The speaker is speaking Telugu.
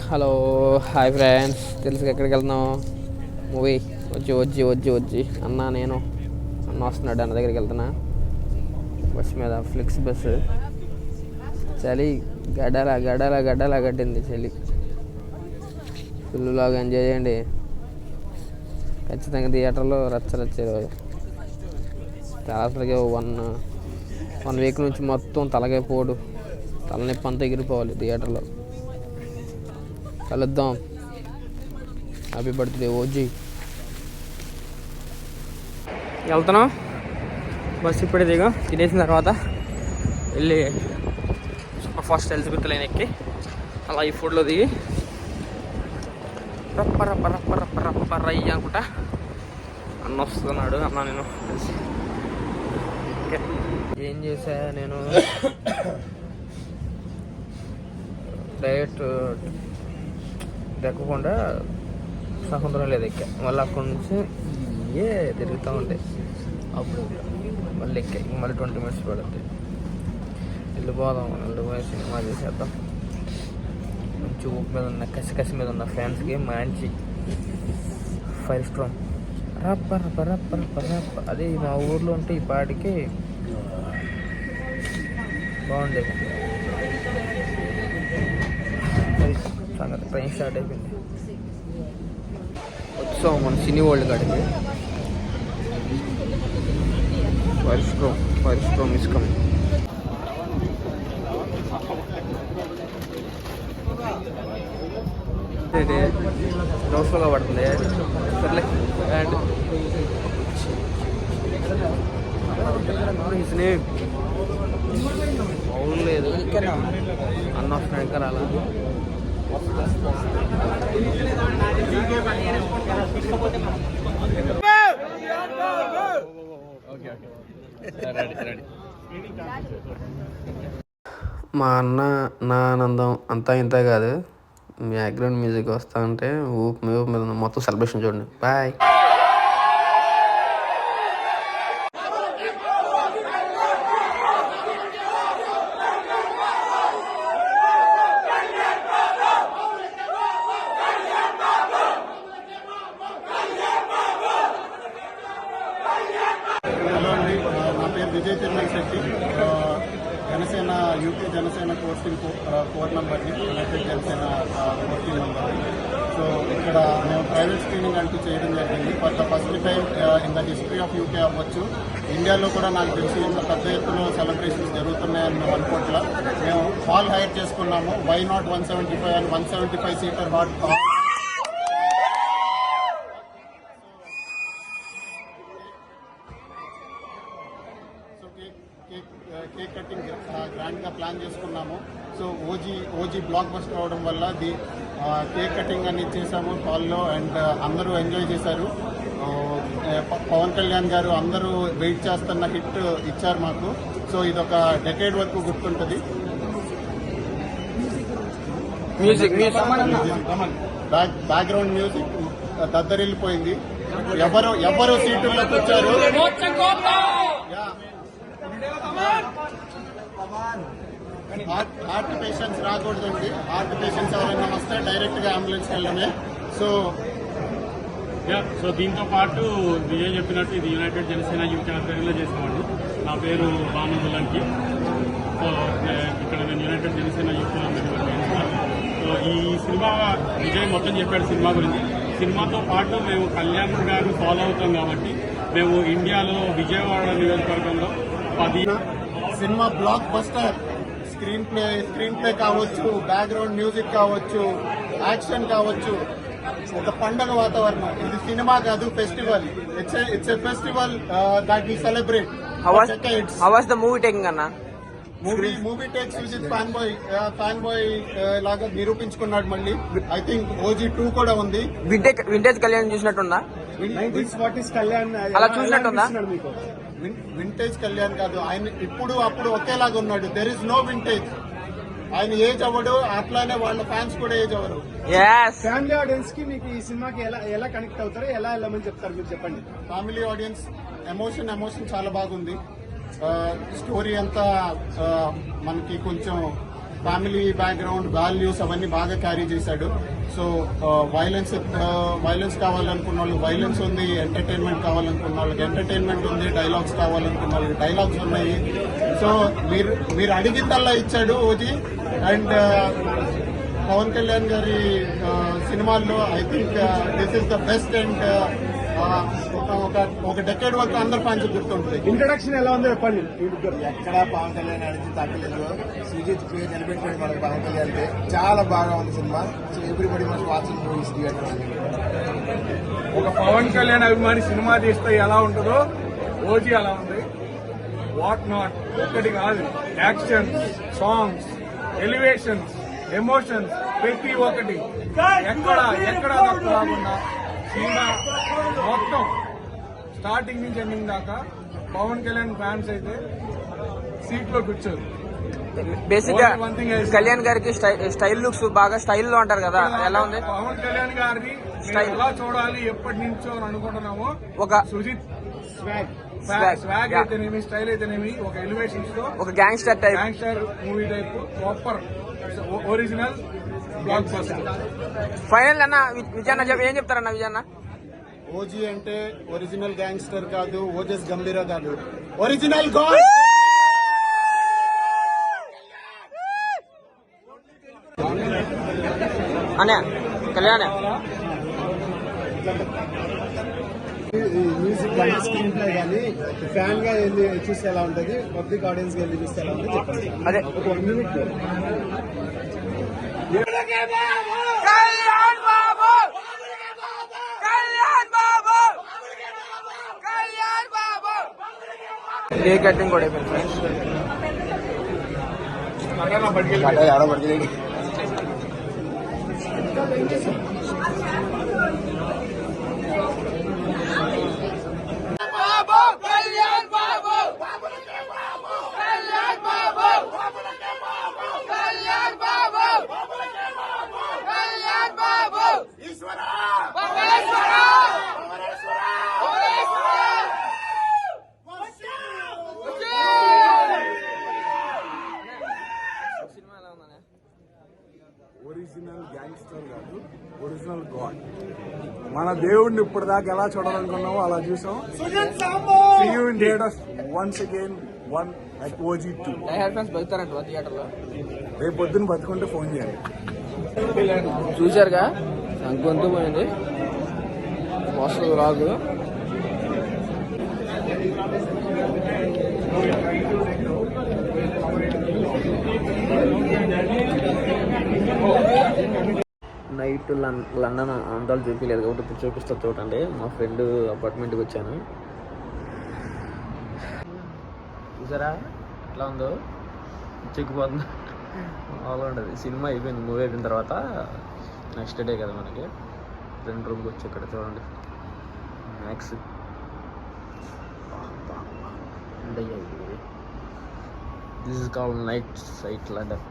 హలో హాయ్ ఫ్రెండ్స్, తెలుసు ఎక్కడికి వెళ్తున్నావు? మూవీ వచ్చి అన్న నేను అన్న వస్తున్నాడు, అన్న దగ్గరికి వెళ్తున్నా. బస్ మీద ఫ్లిక్స్ బస్సు, చలి గడ్డలా గడ్డింది చలి. ఫుల్లాగా ఎంజాయ్ చేయండి. ఖచ్చితంగా థియేటర్లో రచ్చరచ్చేది. అసలుగా వన్ వీక్ నుంచి మొత్తం తలకాయ పోడు, తలనొప్పి అంతా ఎగిరిపోవాలి థియేటర్లో. కలుద్దాం. Happy birthday OG. వెళ్తున్నాం. బస్సు ఇప్పుడే దిగా తినేసిన తర్వాత వెళ్ళి సూపర్ ఫాస్ట్ ఎలిజబెత్ లైన్ ఎక్కి అలా ఈ ఫుడ్లో దిగి రప్ప అనుకుంటా అన్న వస్తున్నాడు. అన్న నేను కలిసి ఏం చేశా, నేను డైరెక్ట్ దక్కకుండా సముద్రం లేదు ఎక్కా. మళ్ళీ అక్కడి నుంచి తిరుగుతూ ఉంటాయి. అప్పుడు మళ్ళీ ఎక్కా. మళ్ళీ 20 minutes పడుతుంది. వెళ్ళిపోయి సినిమా చేసేద్దాం. మంచి ఊపు మీద ఉన్న కసి మీద ఉన్న ఫ్యాన్స్కి మంచి ఫైర్ స్ట్రాంగ్ రప్ప. అది మా ఊర్లో ఉంటే ఈ పాటికి బాగుండేది. సంగతి ట్రైన్ స్టార్ట్ అయిపోయింది. వచ్చాం మన సినీ వరల్డ్ కాడికి. Fire strong miss coming. డౌట్ఫుల్గా పడుతుంది. సర్లే అండ్ అవును లేదు అన్న వస్తున్నాడు ఇంకా రాలా. మా అన్న నా ఆనందం అంతా ఇంత కాదు. బ్యాక్గ్రౌండ్ మ్యూజిక్ వస్తా ఉంటే ఊపు మీద మొత్తం సెలబ్రేషన్ చూడండి. Bye. Vijay Tirumala Shetty, Janasena UP Janasena core నంబర్ని, యునైటెడ్ జనసేన కోర్ నంబర్ని. సో ఇక్కడ మేము ప్రైవేట్ స్క్రీనింగ్ అంటూ చేయడం జరిగింది. For the first time in the history of UK అవ్వచ్చు, ఇండియాలో కూడా నాకు తెలిసి ఇంత పెద్ద ఎత్తులో సెలబ్రేషన్స్ జరుగుతున్నాయని మేము అనుకోవట్లా. మేము హాల్ హైర్ చేసుకున్నాము. Why not 175 and 175 seater hall. Cake cutting గ్రాండ్గా ప్లాన్ చేసుకున్నాము. సో ఓజీ బ్లాక్ బస్టర్ అవడం వల్ల కేక్ కటింగ్ అని చేసాము హాల్లో. అండ్ అందరూ ఎంజాయ్ చేశారు. పవన్ కళ్యాణ్ గారు అందరూ వెయిట్ చేస్తున్న హిట్ ఇచ్చారు మాకు. సో ఇదొక డెకేడ్ వరకు గుర్తుంటుంది. బ్యాక్గ్రౌండ్ మ్యూజిక్ దద్దరిల్లిపోయింది. ఎవరు సీటుల్లో కూర్చారు. హార్ట్ పేషెంట్స్ రాకూడదండి. హార్ట్ పేషెంట్స్ ఎవరైనా వస్తే డైరెక్ట్ గా అంబులెన్స్ వెళ్ళడమే. సో దీంతో పాటు విజయ్ చెప్పినట్టు ఇది యునైటెడ్ జనసేన యూకే ఆధ్వర్యంలో చేసామండి. నా పేరు బామనులంకి. సో ఇక్కడ నేను యునైటెడ్ జనసేన యూకేలో సో ఈ సినిమా విజయ్ మొత్తం చెప్పాడు సినిమా గురించి. సినిమాతో పాటు మేము కళ్యాణ్ గారు ఫాలో అవుతాం కాబట్టి మేము ఇండియాలో విజయవాడ నియోజకవర్గంలో 10 cinema blockbuster. Screenplay కావచ్చు, బ్యాక్గ్రౌండ్ మ్యూజిక్ కావచ్చు, యాక్షన్ కావచ్చు, ఒక పండగ వాతావరణం. ఇది సినిమా కాదు, festival. It's a festival that we celebrate. How was the movie taking అన్న? Movie takes visit fanboy లాగా నిరూపించుకున్నాడు. మళ్ళీ ఐ థింక్ ఓజీ 2 కూడా ఉంది. వింటేజ్ కళ్యాణ్ చూసినట్టుందా? అలా చూసినట్టుందా? వింటేజ్ కళ్యాణ్ కాదు ఆయన. ఇప్పుడు అప్పుడు ఒకేలాగా ఉన్నాడు. There is no vintage. ఆయన ఏజ్ అవ్వడు, అట్లానే వాళ్ళ ఫ్యాన్స్ కూడా ఏజ్ అవ్వరు. ఫ్యామిలీ ఆడియన్స్ కి మీకు ఈ సినిమాకి ఎలా కనెక్ట్ అవుతారో, ఎలా వెళ్ళమని చెప్తారు మీరు చెప్పండి. ఫ్యామిలీ ఆడియన్స్ ఎమోషన్ చాలా బాగుంది. స్టోరీ అంతా మనకి కొంచెం ఫ్యామిలీ బ్యాక్గ్రౌండ్ వాల్యూస్ అవన్నీ బాగా క్యారీ చేశాడు. సో వైలెన్స్ కావాలనుకున్న వాళ్ళు వైలెన్స్ ఉంది, ఎంటర్టైన్మెంట్ కావాలనుకున్న వాళ్ళకి ఎంటర్టైన్మెంట్ ఉంది, డైలాగ్స్ కావాలనుకున్న వాళ్ళకి డైలాగ్స్ ఉన్నాయి. సో మీరు అడిగిందల్లా ఇచ్చాడు ఓజీ. అండ్ పవన్ కళ్యాణ్ గారి సినిమాల్లో I think this is the best. And ఒక డెకేడ్ వరకు అందరు ఫ్యాన్స్ గుర్తుంటుంది. ఇంట్రడక్షన్ ఎలా ఉందో చెప్పండి. ఎక్కడ పవన్ కళ్యాణ్ అడిగి తగ్గలేదు. సుజిత్ పేరు నిలబెట్టాడు మనకి పవన్ కళ్యాణ్. చాలా బాగా ఉంది cinema. So everybody must watching movies theatre. ఒక పవన్ కళ్యాణ్ అభిమాని సినిమా తీస్తే ఎలా ఉంటుందో ఓజీ అలా ఉంది. వాట్ నాట్ ఒక్కటి కాదు, యాక్షన్స్, సాంగ్స్, ఎలివేషన్స్, ఎమోషన్స్ ప్రతి ఒక్కటి ఎక్కడ తక్కువ కాకుండా సినిమా మొత్తం స్టార్టింగ్ నుంచి ఎండింగ్ దాకా పవన్ కళ్యాణ్ ఫ్యాన్స్ అయితే సీట్ లో కూర్చోరు. బేసిక్ గా కళ్యాణ్ గారికి స్టైల్ లుక్స్ బాగా స్టైల్లో అంటారు కదా, ఎలా ఉంది? పవన్ కళ్యాణ్ గారిని Style. ఎలా చూడాలి ఎప్పటి నుంచో అని అనుకుంటున్నామో ఒక సుజిత్ Swag. Swag Yeah. అయితేనేమి, స్టైల్ అయితేనేమి, ఒక ఎలివేషన్స్ తో ఒక gangster type gangster movie type proper original block buster. Final అన్న విజయన్న ఏం చెప్తారన్న విజయన్న? ఓజీ అంటే ఒరిజినల్ గ్యాంగ్స్టర్ కాదు, ఓజస్ గంభీర కాదు, ఒరిజినల్ గాడ్. అనే కళ్యాణ్ మ్యూజిక్ కానీ స్క్రీన్ ప్లే కానీ ఫ్యాన్ గా వెళ్ళి చూస్తే ఎలా ఉంటుంది, పబ్లిక్ ఆడియన్స్ గా వెళ్ళి చూస్తే ఎలా ఉంటుంది చెప్పండి. అదే ఒక 1 minute Kalyan Babu, Kalyan Babu, Kalyan Babu. Cake cutting కూడా అయిపోయింది ఫ్రెండ్స్. బాబు కళ్యాణ్ బాబు, కళ్యాణ్ బాబు, కళ్యాణ్ బాబు, కళ్యాణ్ బాబు, ఈశ్వరా భువనేశ్వరా, సినిమా ఎలా ఉందనే? ఒరిజినల్ గ్యాంగ్స్టర్ కాదు, ఒరిజినల్ గాడ్. మన దేవుడిని ఇప్పటిదాకా ఎలా చూడాలనుకున్నామో అలా చూసాం. See you in theaters once again, one at OG2. Die hard fans బతుకుతారంట థియేటర్ లో. రేపు పొద్దున్న బతుకుంటే ఫోన్ చేయండి. చూశారుగా గొంతు పోయింది, వస్తుంది రాదు. నైట్ లండన్ అందాలు చూపించలేదు కాబట్టి ఇప్పుడు చూపిస్తా చూడండి. మా ఫ్రెండ్ అపార్ట్మెంట్కి వచ్చాను, చూసారా ఎట్లా ఉందో, చిక్కుపోతుంది. మామూలుగా ఉండదు. సినిమా అయిపోయింది, మూవీ అయిపోయిన తర్వాత నెక్స్ట్ డే కదా మనకి, ఫ్రెండ్ రూమ్కి వచ్చి ఇక్కడ చూడండి max. This is called night site London.